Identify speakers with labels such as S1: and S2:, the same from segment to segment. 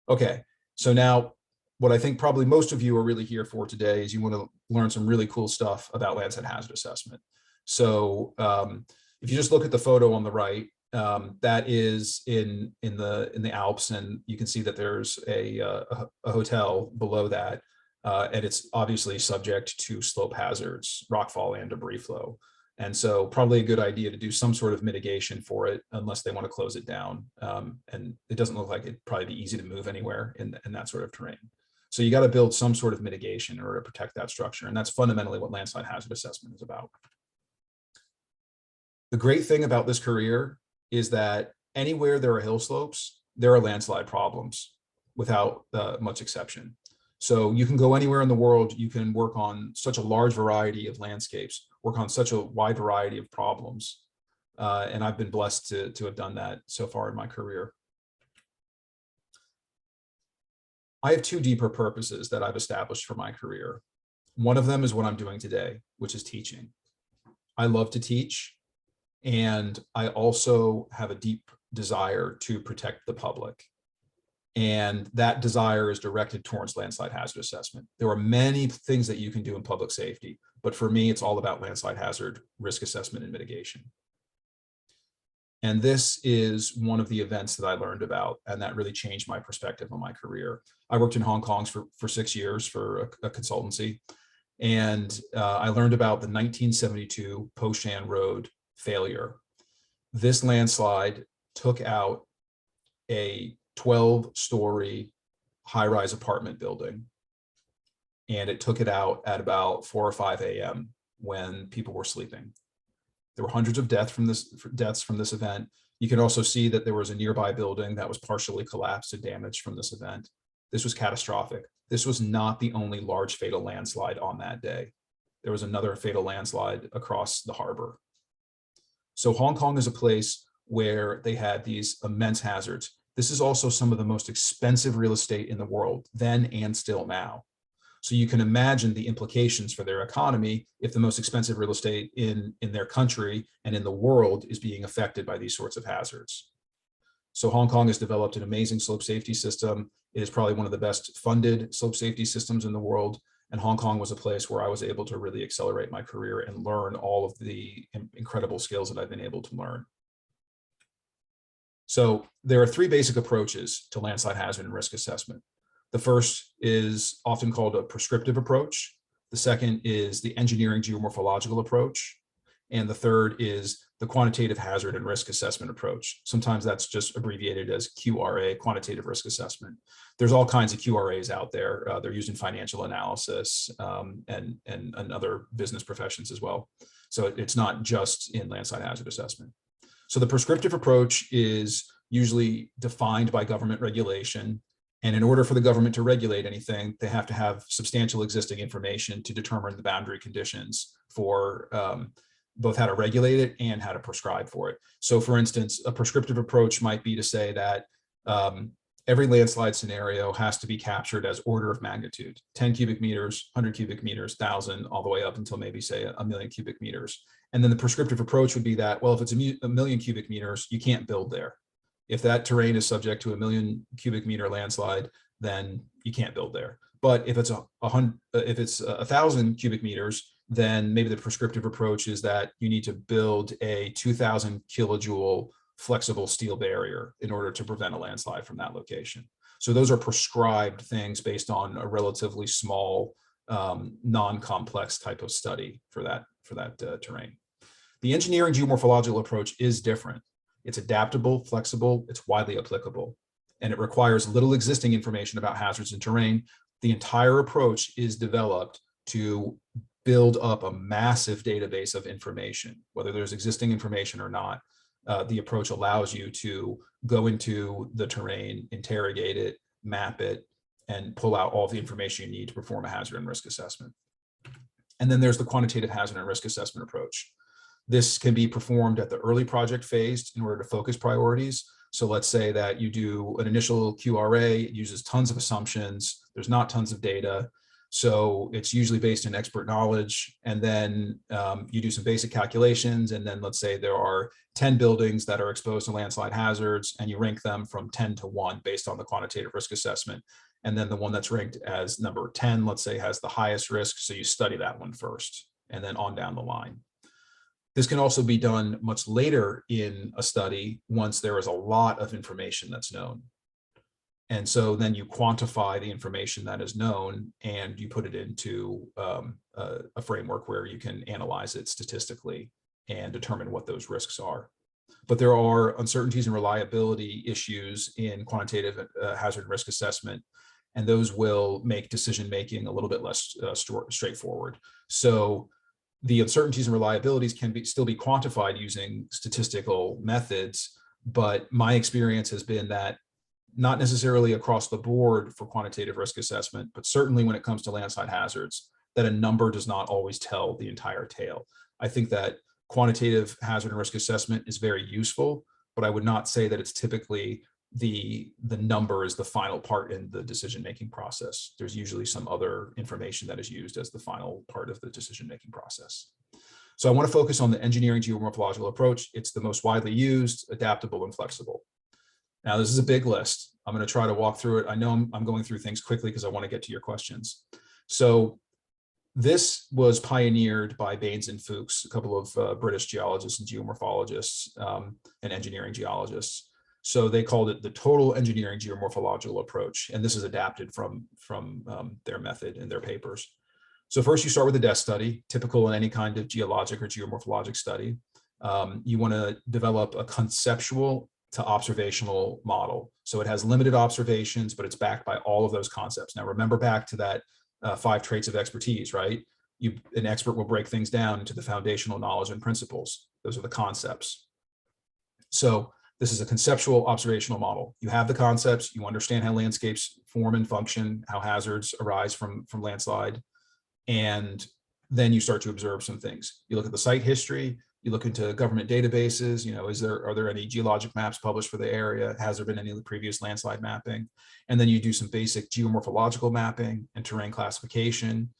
S1: Okay, so now what I think probably most of you are really here for today is you want to learn some really cool stuff about landslide hazard assessment. So if you just look at the photo on the right, that is in the Alps, and you can see that there's a hotel below that, and it's obviously subject to slope hazards, rockfall, and debris flow. And so probably a good idea to do some sort of mitigation for it, unless they want to close it down. And it doesn't look like it'd probably be easy to move anywhere in that sort of terrain. So you got to build some sort of mitigation in order to protect that structure. And that's fundamentally what landslide hazard assessment is about. The great thing about this career is that anywhere there are hill slopes, there are landslide problems without much exception. So you can go anywhere in the world, you can work on such a large variety of landscapes, work on such a wide variety of problems. And I've been blessed to have done that so far in my career. I have two deeper purposes that I've established for my career. One of them is what I'm doing today, which is teaching. I love to teach, and I also have a deep desire to protect the public. And that desire is directed towards landslide hazard assessment. There are many things that you can do in public safety, but for me, it's all about landslide hazard risk assessment and mitigation. And this is one of the events that I learned about, and that really changed my perspective on my career. I worked in Hong Kong for 6 years for a consultancy, and I learned about the 1972 Poshan Road failure. This landslide took out a 12-story high-rise apartment building, and it took it out at about 4 or 5 a.m. when people were sleeping. There were hundreds of deaths from this event. You can also see that there was a nearby building that was partially collapsed and damaged from this event. This was catastrophic. This was not the only large fatal landslide on that day. There was another fatal landslide across the harbor. So Hong Kong is a place where they had these immense hazards. This is also some of the most expensive real estate in the world, then and still now. So you can imagine the implications for their economy if the most expensive real estate in their country and in the world is being affected by these sorts of hazards. So Hong Kong has developed an amazing slope safety system. It is probably one of the best funded slope safety systems in the world. And Hong Kong was a place where I was able to really accelerate my career and learn all of the incredible skills that I've been able to learn. So there are three basic approaches to landslide hazard and risk assessment. The first is often called a prescriptive approach. The second is the engineering geomorphological approach. And the third is the quantitative hazard and risk assessment approach. Sometimes that's just abbreviated as QRA, quantitative risk assessment. There's all kinds of QRAs out there. They're used in financial analysis and other business professions as well. So it's not just in landslide hazard assessment. So the prescriptive approach is usually defined by government regulation. And in order for the government to regulate anything, they have to have substantial existing information to determine the boundary conditions for both how to regulate it and how to prescribe for it. So for instance, a prescriptive approach might be to say that every landslide scenario has to be captured as order of magnitude, 10 cubic meters, 100 cubic meters, 1,000, all the way up until maybe say a million cubic meters. And then the prescriptive approach would be that, well, if it's a million cubic meters, you can't build there. If that terrain is subject to a 1,000,000 cubic meter landslide, then you can't build there. But if it's 1,000 cubic meters, then maybe the prescriptive approach is that you need to build a 2,000 kilojoule flexible steel barrier in order to prevent a landslide from that location. So those are prescribed things based on a relatively small, non-complex type of study for that terrain. The engineering geomorphological approach is different. It's adaptable, flexible, it's widely applicable, and it requires little existing information about hazards and terrain. The entire approach is developed to build up a massive database of information, whether there's existing information or not. The approach allows you to go into the terrain, interrogate it, map it, and pull out all the information you need to perform a hazard and risk assessment. And then there's the quantitative hazard and risk assessment approach. This can be performed at the early project phase in order to focus priorities. So let's say that you do an initial QRA, it uses tons of assumptions, there's not tons of data. So it's usually based in expert knowledge. And then you do some basic calculations. And then let's say there are 10 buildings that are exposed to landslide hazards, and you rank them from 10 to 1 based on the quantitative risk assessment. And then the one that's ranked as number 10, let's say, has the highest risk. So you study that one first, and then on down the line. This can also be done much later in a study once there is a lot of information that's known. And so then you quantify the information that is known and you put it into a framework where you can analyze it statistically and determine what those risks are. But there are uncertainties and reliability issues in quantitative hazard and risk assessment, and those will make decision-making a little bit less straightforward. So the uncertainties and reliabilities can still be quantified using statistical methods, but my experience has been that not necessarily across the board for quantitative risk assessment, but certainly when it comes to landslide hazards, that a number does not always tell the entire tale. I think that quantitative hazard and risk assessment is very useful, but I would not say that it's typically the number is the final part in the decision-making process. There's usually some other information that is used as the final part of the decision-making process. So I want to focus on the engineering geomorphological approach. It's the most widely used, adaptable, and flexible. Now, this is a big list. I'm going to try to walk through it. I know I'm going through things quickly because I want to get to your questions. So this was pioneered by Baines and Fuchs, a couple of British geologists and geomorphologists and engineering geologists. So they called it the total engineering geomorphological approach. And this is adapted from their method in their papers. So first you start with a desk study, typical in any kind of geologic or geomorphologic study. You want to develop a conceptual to observational model. So it has limited observations, but it's backed by all of those concepts. Now, remember back to that 5 traits of expertise, right? An expert will break things down into the foundational knowledge and principles. Those are the concepts. So this is a conceptual observational model. You have the concepts, you understand how landscapes form and function, how hazards arise from landslide, and then you start to observe some things. You look at the site history, you look into government databases, are there any geologic maps published for the area? Has there been any previous landslide mapping? And then you do some basic geomorphological mapping and terrain classification.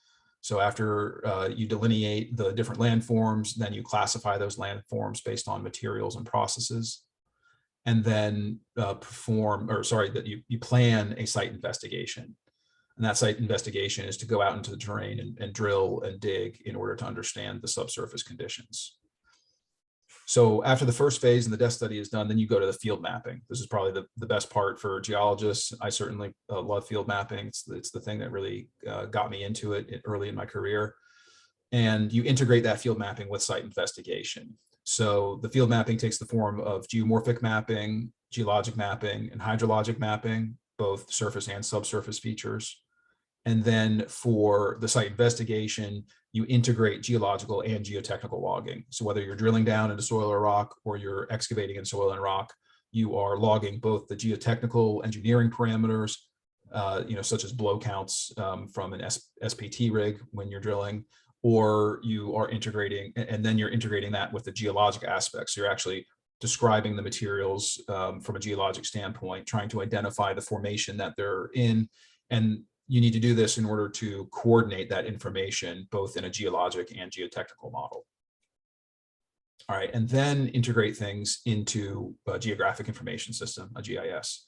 S1: So after you delineate the different landforms, then you classify those landforms based on materials and processes. And then you plan a site investigation. And that site investigation is to go out into the terrain and drill and dig in order to understand the subsurface conditions. So after the first phase and the desk study is done, then you go to the field mapping. This is probably the best part for geologists. I certainly love field mapping. It's the thing that really got me into it early in my career. And you integrate that field mapping with site investigation. So the field mapping takes the form of geomorphic mapping, geologic mapping, and hydrologic mapping, both surface and subsurface features. And then for the site investigation, you integrate geological and geotechnical logging. So whether you're drilling down into soil or rock, or you're excavating in soil and rock, you are logging both the geotechnical engineering parameters, such as blow counts from an SPT rig when you're drilling, or you are integrating, and then you're integrating that with the geologic aspects. So you're actually describing the materials from a geologic standpoint, trying to identify the formation that they're in. And you need to do this in order to coordinate that information, both in a geologic and geotechnical model. All right, and then integrate things into a geographic information system, a GIS.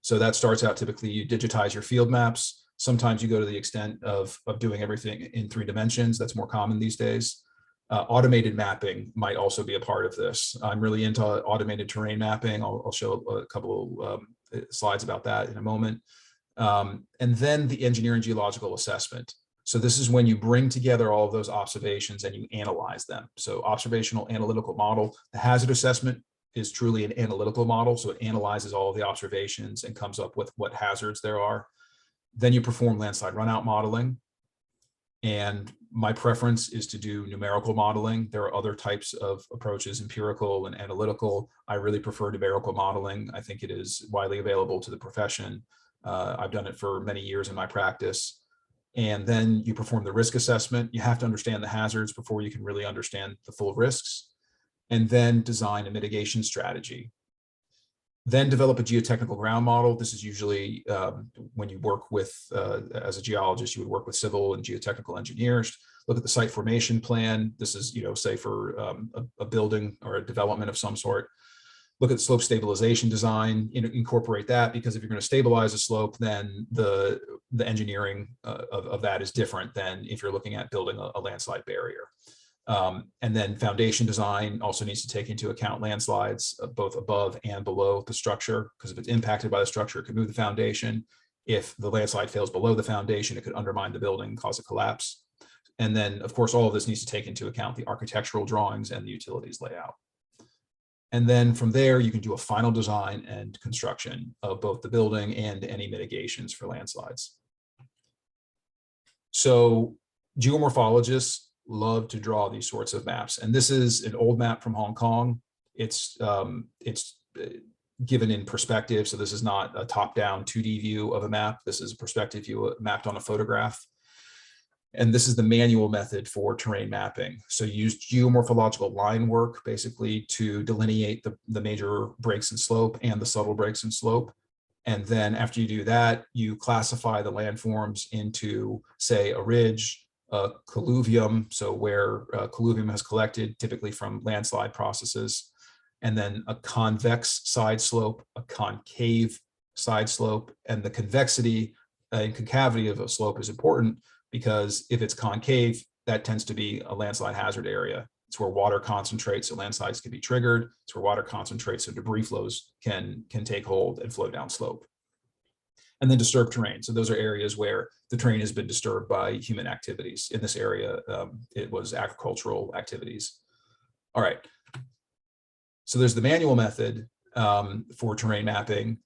S1: So that starts out, typically you digitize your field maps. Sometimes you go to the extent of doing everything in 3 dimensions. That's more common these days. Automated mapping might also be a part of this. I'm really into automated terrain mapping. I'll show a couple slides about that in a moment. And then the engineering geological assessment. So this is when you bring together all of those observations and you analyze them. So observational analytical model. The hazard assessment is truly an analytical model. So it analyzes all of the observations and comes up with what hazards there are. Then you perform landslide runout modeling. And my preference is to do numerical modeling. There are other types of approaches, empirical and analytical. I really prefer numerical modeling. I think it is widely available to the profession. I've done it for many years in my practice. And then you perform the risk assessment. You have to understand the hazards before you can really understand the full risks, and then design a mitigation strategy. Then develop a geotechnical ground model. This is usually when you work with, as a geologist, you would work with civil and geotechnical engineers. Look at the site formation plan. This is, say for a building or a development of some sort. Look at slope stabilization design, incorporate that, because if you're going to stabilize a slope, then the engineering of that is different than if you're looking at building a landslide barrier. And then foundation design also needs to take into account landslides both above and below the structure, because if it's impacted by the structure, it could move the foundation. If the landslide fails below the foundation, it could undermine the building and cause a collapse. And then, of course, all of this needs to take into account the architectural drawings and the utilities layout. And then from there, you can do a final design and construction of both the building and any mitigations for landslides. So geomorphologists love to draw these sorts of maps. And this is an old map from Hong Kong. It's given in perspective. So this is not a top-down 2D view of a map. This is a perspective view mapped on a photograph. And this is the manual method for terrain mapping. So you use geomorphological line work basically to delineate the major breaks in slope and the subtle breaks in slope. And then after you do that, you classify the landforms into, say, a ridge, a colluvium, so where colluvium has collected, typically from landslide processes, and then a convex side slope, a concave side slope, and the convexity and concavity of a slope is important, because if it's concave, that tends to be a landslide hazard area. It's where water concentrates, so landslides can be triggered. It's where water concentrates, so debris flows can take hold and flow down slope. And then disturbed terrain. So those are areas where the terrain has been disturbed by human activities. In this area, it was agricultural activities. All right. So there's the manual method for terrain mapping,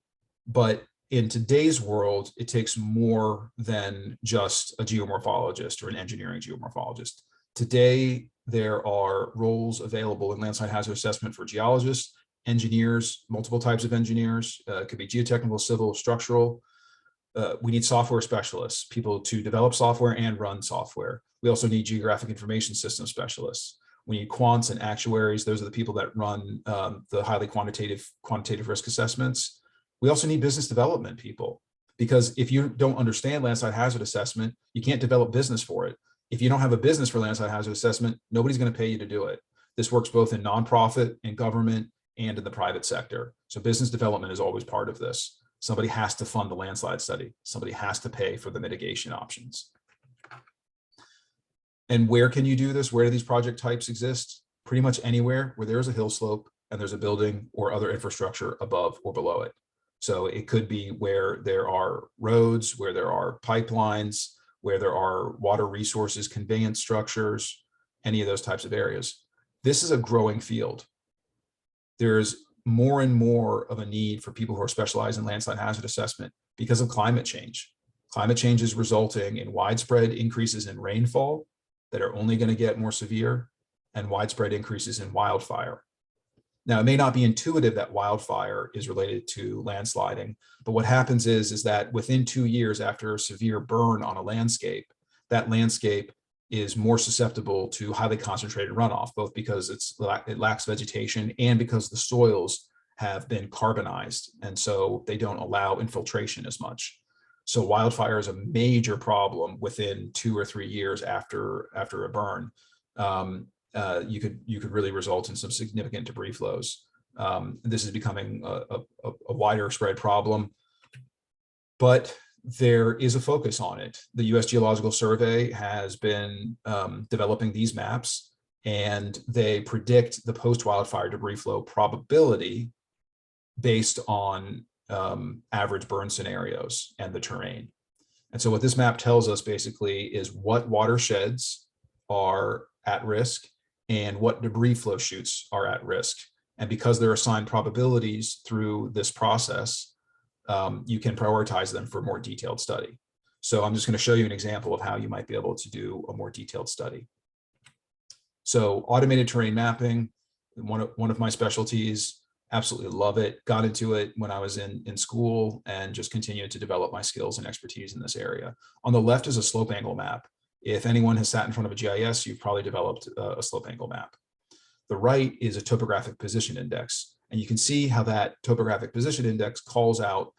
S1: but in today's world, it takes more than just a geomorphologist or an engineering geomorphologist. Today, there are roles available in landslide hazard assessment for geologists, engineers, multiple types of engineers. It could be geotechnical, civil, structural. We need software specialists, people to develop software and run software. We also need geographic information system specialists. We need quants and actuaries. Those are the people that run the highly quantitative risk assessments. We also need business development people, because if you don't understand landslide hazard assessment, you can't develop business for it. If you don't have a business for landslide hazard assessment, nobody's going to pay you to do it. This works both in nonprofit, in government, and in the private sector. So business development is always part of this. Somebody has to fund the landslide study. Somebody has to pay for the mitigation options. And where can you do this? Where do these project types exist? Pretty much anywhere where there's a hill slope and there's a building or other infrastructure above or below it. So it could be where there are roads, where there are pipelines, where there are water resources, conveyance structures, any of those types of areas. This is a growing field. There's more and more of a need for people who are specialized in landslide hazard assessment because of climate change. Climate change is resulting in widespread increases in rainfall that are only going to get more severe, and widespread increases in wildfire. Now, it may not be intuitive that wildfire is related to landsliding, but what happens is that within 2 years after a severe burn on a landscape, that landscape is more susceptible to highly concentrated runoff, both because it lacks vegetation and because the soils have been carbonized, and so they don't allow infiltration as much. So wildfire is a major problem within 2 or 3 years after a burn. You could really result in some significant debris flows. This is becoming a wider spread problem, but there is a focus on it. The U.S. Geological Survey has been developing these maps, and they predict the post-wildfire debris flow probability based on average burn scenarios and the terrain. And so what this map tells us basically is what watersheds are at risk and what debris flow chutes are at risk. And because they're assigned probabilities through this process, you can prioritize them for more detailed study. So I'm just going to show you an example of how you might be able to do a more detailed study. So automated terrain mapping, one of my specialties, absolutely love it. Got into it when I was in school and just continued to develop my skills and expertise in this area. On the left is a slope angle map. If anyone has sat in front of a GIS, you've probably developed a slope angle map. The right is a topographic position index. And you can see how that topographic position index calls out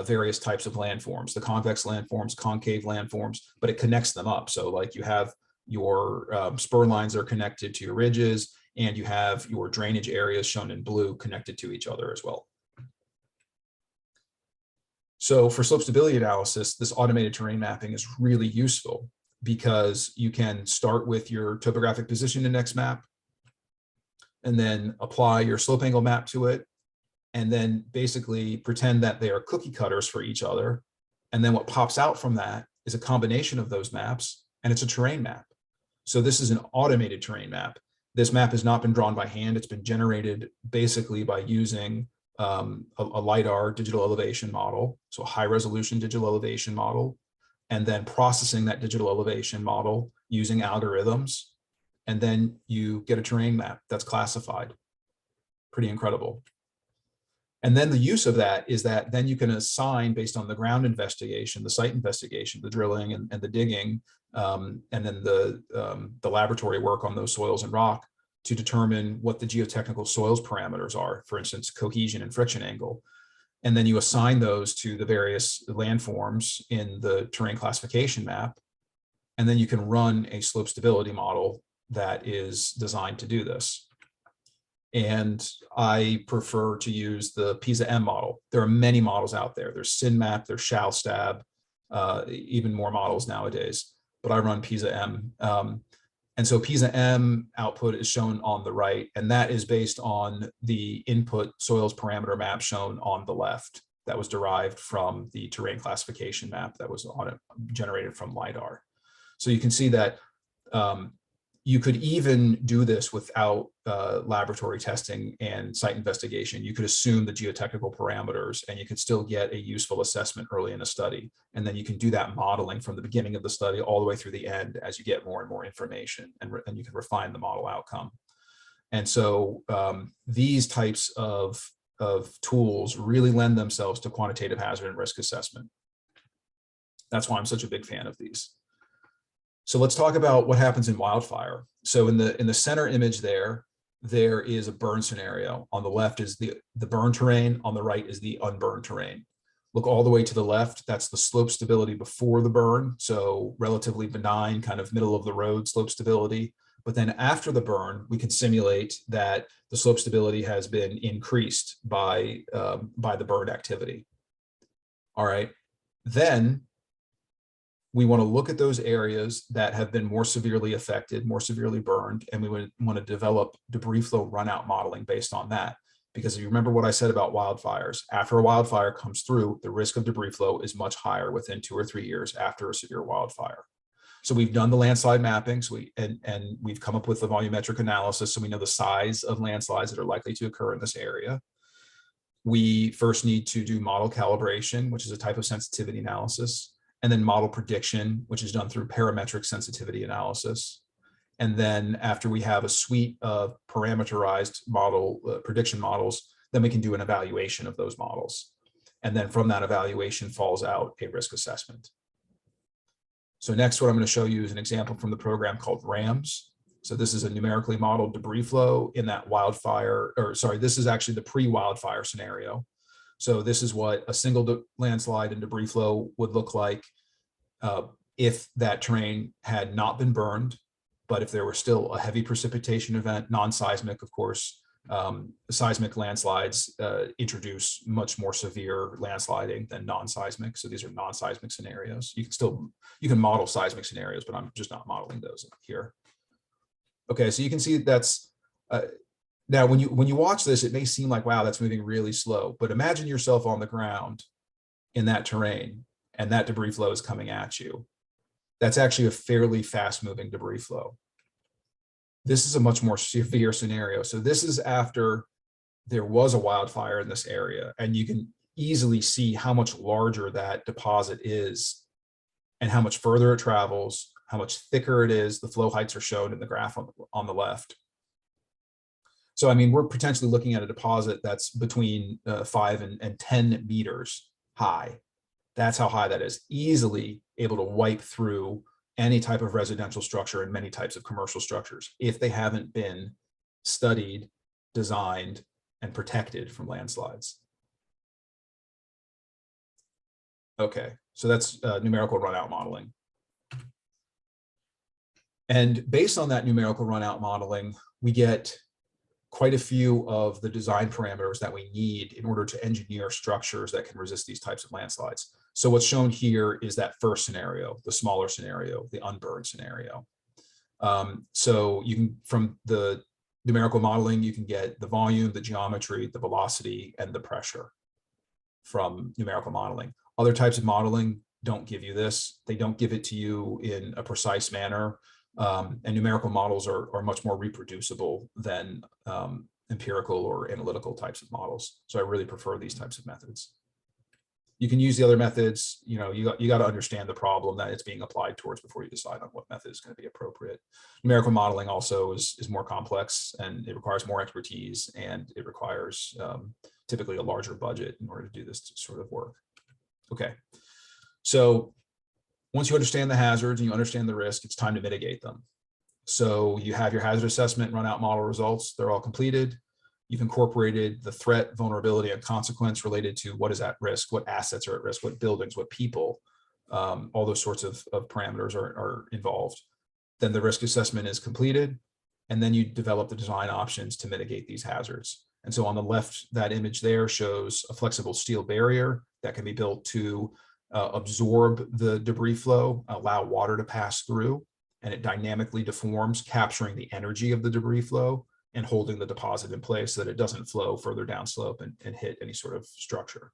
S1: various types of landforms, the convex landforms, concave landforms, but it connects them up. So like you have your spur lines that are connected to your ridges, and you have your drainage areas shown in blue connected to each other as well. So for slope stability analysis, this automated terrain mapping is really useful because you can start with your topographic position index map and then apply your slope angle map to it, and then basically pretend that they are cookie cutters for each other. And then what pops out from that is a combination of those maps, and it's a terrain map. So this is an automated terrain map. This map has not been drawn by hand. It's been generated basically by using a LiDAR digital elevation model, so a high resolution digital elevation model, and then processing that digital elevation model using algorithms. And then you get a terrain map that's classified. Pretty incredible. And then the use of that is that then you can assign, based on the ground investigation, the site investigation, the drilling and the digging, and then the laboratory work on those soils and rock, to determine what the geotechnical soils parameters are, for instance, cohesion and friction angle. And then you assign those to the various landforms in the terrain classification map. And then you can run a slope stability model that is designed to do this. And I prefer to use the PISA-M model. There are many models out there. There's SynMap, there's ShalStab, even more models nowadays, but I run PISA-M. And so PISA-M output is shown on the right, and that is based on the input soils parameter map shown on the left that was derived from the terrain classification map that was generated from LiDAR. So you can see that you could even do this without laboratory testing and site investigation. You could assume the geotechnical parameters, and you could still get a useful assessment early in a study. And then you can do that modeling from the beginning of the study all the way through the end as you get more and more information, and you can refine the model outcome. And so these types of tools really lend themselves to quantitative hazard and risk assessment. That's why I'm such a big fan of these. So let's talk about what happens in wildfire. So in the center image there is a burn scenario. On the left is the burn terrain. On the right is the unburned terrain. Look all the way to the left. That's the slope stability before the burn. So relatively benign, kind of middle of the road slope stability. But then after the burn, we can simulate that the slope stability has been increased by the burn activity. All right. Then we want to look at those areas that have been more severely affected, more severely burned, and we would want to develop debris flow runout modeling based on that. Because if you remember what I said about wildfires, after a wildfire comes through, the risk of debris flow is much higher within 2 or 3 years after a severe wildfire. So we've done the landslide mapping, so we've come up with the volumetric analysis, so we know the size of landslides that are likely to occur in this area. We first need to do model calibration, which is a type of sensitivity analysis, and then model prediction, which is done through parametric sensitivity analysis. And then after we have a suite of parameterized model prediction models, then we can do an evaluation of those models. And then from that evaluation falls out a risk assessment. So next, what I'm going to show you is an example from the program called RAMS. So this is a numerically modeled debris flow in that wildfire, or sorry, this is actually the pre-wildfire scenario. So this is what a single landslide and debris flow would look like if that terrain had not been burned, but if there were still a heavy precipitation event, non-seismic, of course. Seismic landslides introduce much more severe landsliding than non-seismic. So these are non-seismic scenarios. You can model seismic scenarios, but I'm just not modeling those here. Okay, so you can see that's now when you watch this, it may seem like, wow, that's moving really slow, but imagine yourself on the ground in that terrain and that debris flow is coming at you. That's actually a fairly fast moving debris flow. This is a much more severe scenario. So this is after there was a wildfire in this area, and you can easily see how much larger that deposit is and how much further it travels, how much thicker it is. The flow heights are shown in the graph on the left. So, I mean, we're potentially looking at a deposit that's between 5 and 10 meters high. That's how high that is, easily able to wipe through any type of residential structure and many types of commercial structures if they haven't been studied, designed, and protected from landslides. Okay, so that's numerical runout modeling. And based on that numerical runout modeling, we get quite a few of the design parameters that we need in order to engineer structures that can resist these types of landslides. So what's shown here is that first scenario, the smaller scenario, the unburned scenario. So you can, from the numerical modeling, you can get the volume, the geometry, the velocity, and the pressure from numerical modeling. Other types of modeling don't give you this. They don't give it to you in a precise manner. And numerical models are much more reproducible than empirical or analytical types of models. So I really prefer these types of methods. You can use the other methods. You got to understand the problem that it's being applied towards before you decide on what method is going to be appropriate. Numerical modeling also is more complex, and it requires more expertise, and it requires typically a larger budget in order to do this sort of work. Okay, so once you understand the hazards and you understand the risk, it's time to mitigate them. So you have your hazard assessment, runout model results. They're all completed. You've incorporated the threat, vulnerability, and consequence related to what is at risk, what assets are at risk, what buildings, what people, all those sorts of parameters are involved. Then the risk assessment is completed, and then you develop the design options to mitigate these hazards. And so on the left, that image there shows a flexible steel barrier that can be built to absorb the debris flow, allow water to pass through, and it dynamically deforms, capturing the energy of the debris flow and holding the deposit in place so that it doesn't flow further downslope and hit any sort of structure.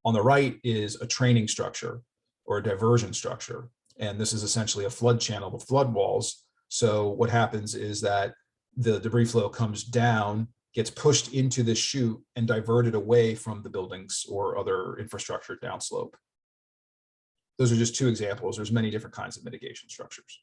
S1: On the right is a training structure or a diversion structure. And this is essentially a flood channel with flood walls. So what happens is that the debris flow comes down, gets pushed into this chute and diverted away from the buildings or other infrastructure downslope. Those are just two examples. There's many different kinds of mitigation structures.